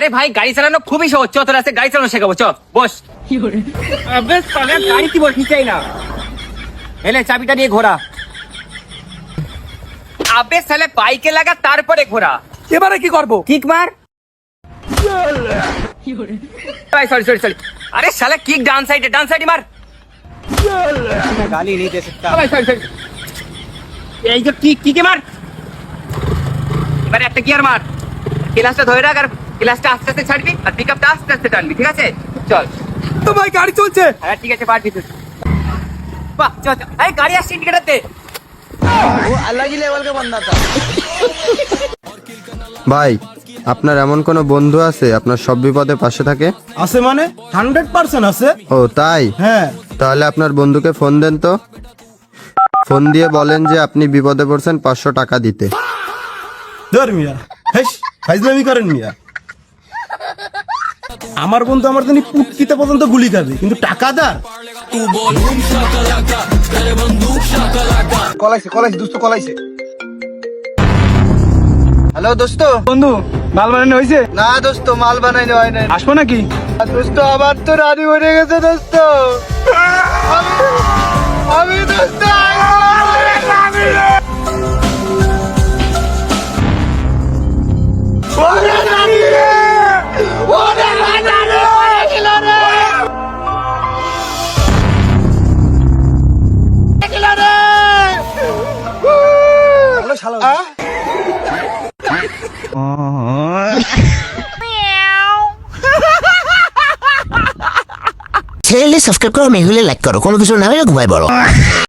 আরে ভাই গাড়ি চালানো খুবই সহজ, চ তোর আছে গাড়ি চালানো শেখাবো, চ বস। আবে সালা গাড়ি কি বসি চাই না, এলে চাবিটা নিয়ে ঘোরা। আবে সালে বাইকে লাগা তারপরে ঘোরা। এবারে কি করবো? কিক মার। সরি সরি সরি, আরে শালা কিক ডান সাইডে মার। গালি नहीं दे सकता। সরি সরি, এই যে কিকে মার। এবারে একটা গিয়ার মার, ক্লাসটা ধরে রাখ আর ক্লাসটা আস্তে আস্তে ছাড়বি আর পিকআপটা আস্তে আস্তে টানবি, ঠিক আছে? চল। তো ভাই গাড়ি চলছে। হ্যাঁ ঠিক আছে, পারবি তুই। বাহ চল চল, এই গাড়ি আসছে ইন্ডিকেটর দে। वो अलग ही लेवल का बंदा था। ভাই, আপনার এমন কোনো বন্ধু আছে আপনার সব বিপদে পাশে থাকে? আছে মানে 100% আছে। ও তাই? হ্যাঁ। তাহলে আপনার বন্ধুকে ফোন দেন তো, ফোন দিয়ে বলেন যে আপনি বিপদে পড়ছেন, 500 টাকা দিতে। ধর মিয়া, হেস ফাইজলামি করেন মিয়া। আমার বন্ধু আমার জন্য পুটকিতে পর্যন্ত গুলি খাবে, কিন্তু টাকাদার। কলাইছে দোস্ত কলাইছে। হ্যালো দোস্ত। বন্ধু মাল বানানো হয়েছে? না দোস্ত, মাল বানাইনি হয় নাই। আসবো নাকি? দোস্ত আমার তো রানি মরে গেছে দোস্ত। আমি দোস্ত চ্যানেলটি সাবস্ক্রাইব করো, মেহুলে লাইক করো, কোনো কিছু না হলে ঘুমাই বড়।